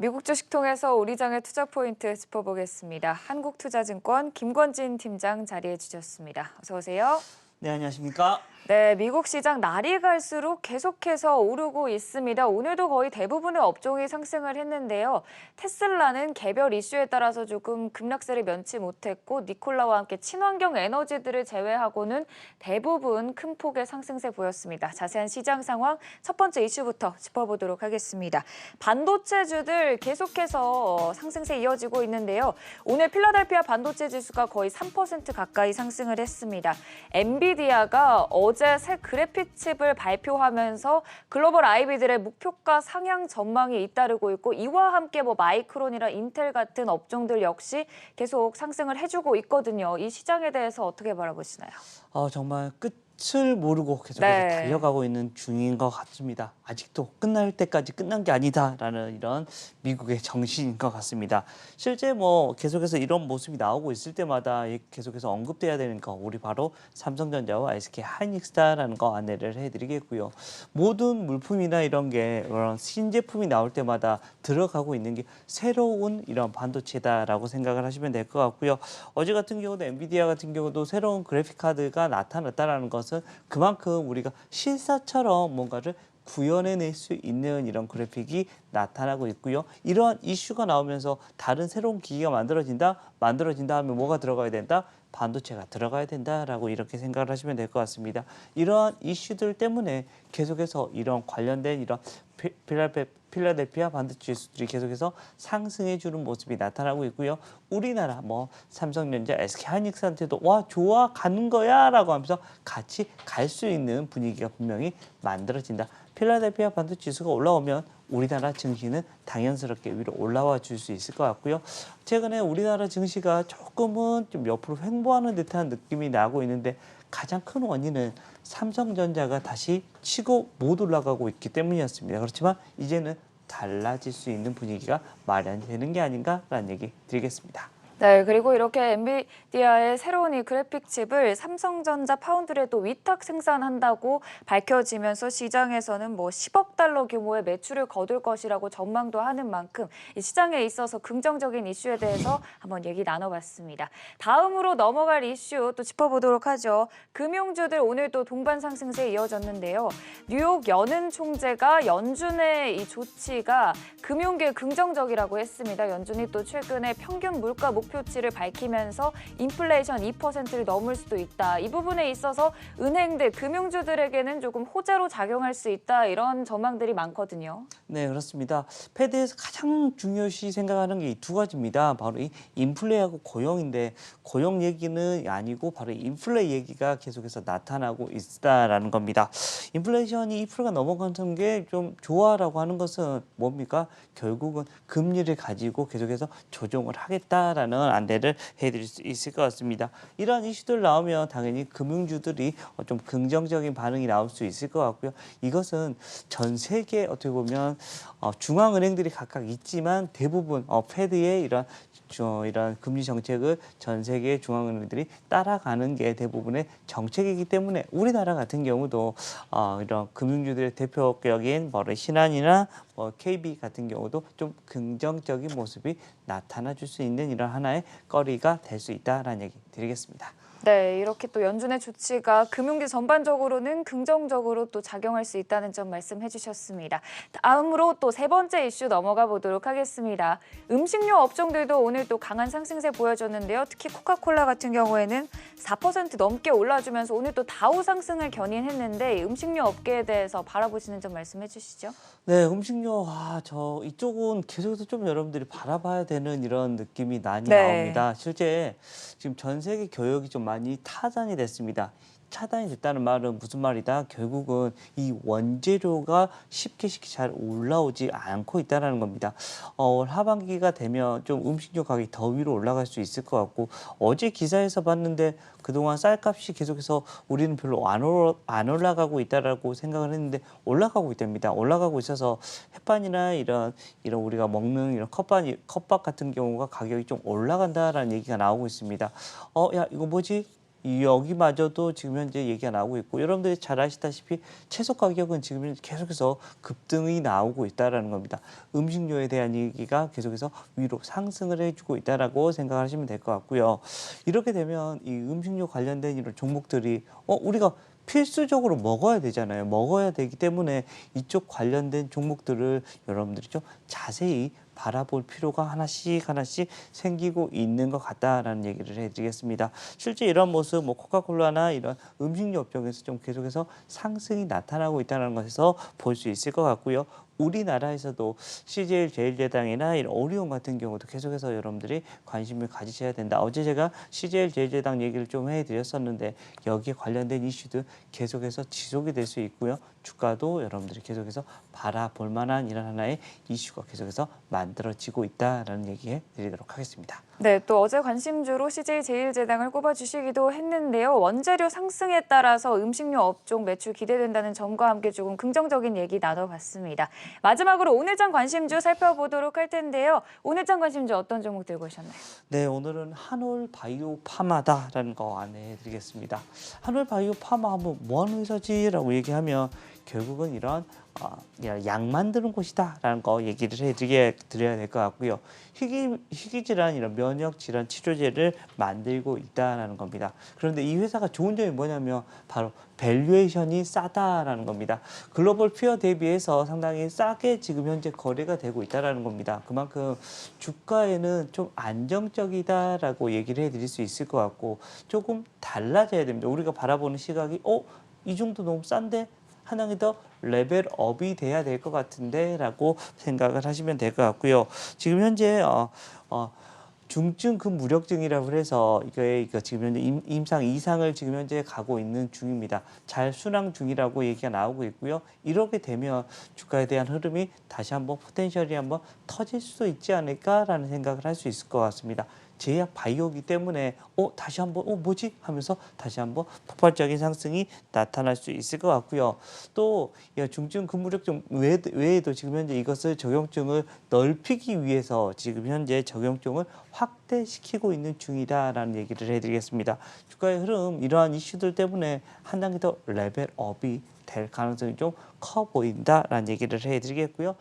미국 주식 통해서 우리 장의 투자 포인트 짚어보겠습니다. 한국투자증권 김권진 팀장 자리해 주셨습니다. 어서 오세요. 네, 안녕하십니까? 네, 미국 시장 날이 갈수록 계속해서 오르고 있습니다. 오늘도 거의 대부분의 업종이 상승을 했는데요. 테슬라는 개별 이슈에 따라서 조금 급락세를 면치 못했고 니콜라와 함께 친환경 에너지들을 제외하고는 대부분 큰 폭의 상승세 보였습니다. 자세한 시장 상황 첫 번째 이슈부터 짚어보도록 하겠습니다. 반도체주들 계속해서 상승세 이어지고 있는데요. 오늘 필라델피아 반도체 지수가 거의 3% 가까이 상승을 했습니다. 엔비디아가 어제 새 그래픽 칩을 발표하면서 글로벌 IB들의 목표가 상향 전망이 잇따르고 있고 이와 함께 마이크론이나 인텔 같은 업종들 역시 계속 상승을 해주고 있거든요. 이 시장에 대해서 어떻게 바라보시나요? 정말 끝을 모르고 계속해서 네. 달려가고 있는 중인 것 같습니다. 아직도 끝날 때까지 끝난 게 아니다라는 이런 미국의 정신인 것 같습니다. 실제 계속해서 이런 모습이 나오고 있을 때마다 계속해서 언급돼야 되는 거 우리 바로 삼성전자와 SK 하이닉스다라는 거 안내를 해드리겠고요. 모든 물품이나 이런 신제품이 나올 때마다 들어가고 있는 게 새로운 이런 반도체다라고 생각을 하시면 될 것 같고요. 어제 같은 경우도 엔비디아 같은 경우도 새로운 그래픽 카드가 나타났다라는 것은 그만큼 우리가 실사처럼 뭔가를 구현해낼 수 있는 이런 그래픽이 나타나고 있고요. 이러한 이슈가 나오면서 다른 새로운 기기가 만들어진다 하면 뭐가 들어가야 된다? 반도체가 들어가야 된다라고 이렇게 생각을 하시면 될 것 같습니다. 이러한 이슈들 때문에 계속해서 이런 관련된 이런 필라델피아 반도체 지수들이 계속해서 상승해주는 모습이 나타나고 있고요. 우리나라 삼성전자, SK하이닉스한테도 와 좋아 가는 거야라고 하면서 같이 갈 수 있는 분위기가 분명히 만들어진다. 필라델피아 반도체 지수가 올라오면 우리나라 증시는 당연스럽게 위로 올라와 줄 수 있을 것 같고요. 최근에 우리나라 증시가 조금은 좀 옆으로 횡보하는 듯한 느낌이 나고 있는데 가장 큰 원인은 삼성전자가 다시 치고 못 올라가고 있기 때문이었습니다. 그렇지만 이제는 달라질 수 있는 분위기가 마련되는 게 아닌가라는 얘기 드리겠습니다. 네, 그리고 이렇게 엔비디아의 새로운 이 그래픽 칩을 삼성전자 파운드리에 또 위탁 생산한다고 밝혀지면서 시장에서는 10억 달러 규모의 매출을 거둘 것이라고 전망도 하는 만큼 이 시장에 있어서 긍정적인 이슈에 대해서 한번 얘기 나눠봤습니다. 다음으로 넘어갈 이슈 또 짚어보도록 하죠. 금융주들 오늘 또 동반 상승세에 이어졌는데요. 뉴욕 연은 총재가 연준의 이 조치가 금융계에 긍정적이라고 했습니다. 연준이 또 최근에 평균 물가 목표치를 밝히면서 인플레이션 2%를 넘을 수도 있다. 이 부분에 있어서 은행들, 금융주들에게는 조금 호재로 작용할 수 있다. 이런 전망들이 많거든요. 네, 그렇습니다. 패드에서 가장 중요시 생각하는 게 이 두 가지입니다. 바로 이 인플레하고 고용인데 고용 얘기는 아니고 바로 인플레 얘기가 계속해서 나타나고 있다라는 겁니다. 인플레이션이 2%가 넘어가는 게 좀 좋아라고 하는 것은 뭡니까? 결국은 금리를 가지고 계속해서 조정을 하겠다라는 안내를 해드릴 수 있을 것 같습니다. 이러한 이슈들 나오면 당연히 금융주들이 좀 긍정적인 반응이 나올 수 있을 것 같고요. 이것은 전 세계 어떻게 보면 중앙은행들이 각각 있지만 대부분 패드의 이런 금리 정책을 전 세계 중앙은행들이 따라가는 게 대부분의 정책이기 때문에 우리나라 같은 경우도 이런 금융주들의 대표격인 신한이나 KB 같은 경우도 좀 긍정적인 모습이 나타나 줄 수 있는 이런 하나의 거리가 될 수 있다라는 얘기 드리겠습니다. 네, 이렇게 또 연준의 조치가 금융계 전반적으로는 긍정적으로 또 작용할 수 있다는 점 말씀해 주셨습니다. 다음으로 또 세 번째 이슈 넘어가 보도록 하겠습니다. 음식료 업종들도 오늘 또 강한 상승세 보여줬는데요. 특히 코카콜라 같은 경우에는 4% 넘게 올라주면서 오늘 또 다우 상승을 견인했는데 음식료 업계에 대해서 바라보시는 점 말씀해 주시죠. 네, 음식료 이쪽은 계속해서 좀 여러분들이 바라봐야 되는 이런 느낌이 많이 나옵니다. 실제 지금 전 세계 교역이 좀 많이 타산이 됐습니다. 차단이 됐다는 말은 무슨 말이다? 결국은 이 원재료가 쉽게 잘 올라오지 않고 있다는 겁니다. 올 하반기가 되면 좀 음식료 가격이 더 위로 올라갈 수 있을 것 같고 어제 기사에서 봤는데 그동안 쌀값이 계속해서 우리는 별로 안 올라가고 있다라고 생각을 했는데 올라가고 있답니다. 올라가고 있어서 햇반이나 이런 우리가 먹는 이런 컵밥 같은 경우가 가격이 좀 올라간다라는 얘기가 나오고 있습니다. 야 이거 뭐지? 여기마저도 지금 현재 얘기가 나오고 있고 여러분들이 잘 아시다시피 채소 가격은 지금 계속해서 급등이 나오고 있다라는 겁니다. 음식료에 대한 얘기가 계속해서 위로 상승을 해주고 있다라고 생각하시면 될 것 같고요. 이렇게 되면 이 음식료 관련된 이런 종목들이 우리가 필수적으로 먹어야 되잖아요. 먹어야 되기 때문에 이쪽 관련된 종목들을 여러분들이 좀 자세히 바라볼 필요가 하나씩 생기고 있는 것 같다라는 얘기를 해드리겠습니다. 실제 이런 모습, 코카콜라나 이런 음식료 업종에서 좀 계속해서 상승이 나타나고 있다는 것에서 볼 수 있을 것 같고요. 우리나라에서도 CJ 제일제당이나 이런 오리온 같은 경우도 계속해서 여러분들이 관심을 가지셔야 된다. 어제 제가 CJ 제일제당 얘기를 좀 해드렸었는데 여기에 관련된 이슈도 계속해서 지속이 될 수 있고요. 주가도 여러분들이 계속해서 바라볼 만한 이런 하나의 이슈가 계속해서 만들어지고 있다라는 얘기해 드리도록 하겠습니다. 네, 또 어제 관심주로 CJ제일제당을 꼽아주시기도 했는데요. 원재료 상승에 따라서 음식료 업종 매출 기대된다는 점과 함께 조금 긍정적인 얘기 나눠봤습니다. 마지막으로 오늘장 관심주 살펴보도록 할 텐데요. 오늘장 관심주 어떤 종목 들고 오셨나요? 네, 오늘은 한올바이오파마다라는 거 안내해드리겠습니다. 한올바이오파마 하면 뭐 하는 회사지라고 얘기하면 결국은 이런 약 만드는 곳이다라는 거 얘기를 해드려야 될 것 같고요. 희귀질환 이런 면역 질환 치료제를 만들고 있다라는 겁니다. 그런데 이 회사가 좋은 점이 뭐냐면 바로 밸류에이션이 싸다라는 겁니다. 글로벌 피어 대비해서 상당히 싸게 지금 현재 거래가 되고 있다라는 겁니다. 그만큼 주가에는 좀 안정적이다라고 얘기를 해드릴 수 있을 것 같고 조금 달라져야 됩니다. 우리가 바라보는 시각이 이 정도 너무 싼데 한 단계 더 레벨업이 돼야 될 것 같은데 라고 생각을 하시면 될 것 같고요. 지금 현재 중증 근무력증이라고 해서 이거 지금 현재 임상 2상을 지금 현재 가고 있는 중입니다. 잘 순항 중이라고 얘기가 나오고 있고요. 이렇게 되면 주가에 대한 흐름이 다시 한번 포텐셜이 한번 터질 수도 있지 않을까라는 생각을 할 수 있을 것 같습니다. 제약 바이오기 때문에 다시 한번 뭐지 하면서 다시 한번 폭발적인 상승이 나타날 수 있을 것 같고요. 또 중증 근무력증 외에도 지금 현재 이것을 적용증을 넓히기 위해서 지금 현재 적용증을 확대시키고 있는 중이다라는 얘기를 해드리겠습니다. 주가의 흐름 이러한 이슈들 때문에 한 단계 더 레벨업이 될 가능성이 좀 커 보인다라는 얘기를 해드리겠고요.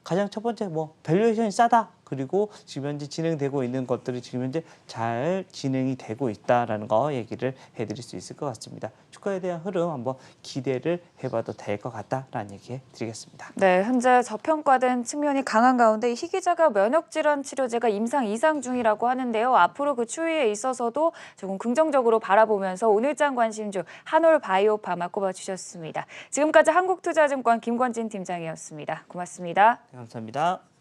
가장 첫 번째 밸류에이션이 싸다. 그리고 지금 현재 진행되고 있는 것들이 지금 현재 잘 진행이 되고 있다라는 거 얘기를 해드릴 수 있을 것 같습니다. 주가에 대한 흐름 한번 기대를 해봐도 될 것 같다라는 얘기 해드리겠습니다. 네, 현재 저평가된 측면이 강한 가운데 이 희귀자가 면역질환 치료제가 임상 2상 중이라고 하는데요. 앞으로 그 추이에 있어서도 조금 긍정적으로 바라보면서 오늘장 관심주 한올바이오파마 꼽아주셨습니다. 지금까지 한국투자증권 김권진 팀장이었습니다. 고맙습니다. 네, 감사합니다.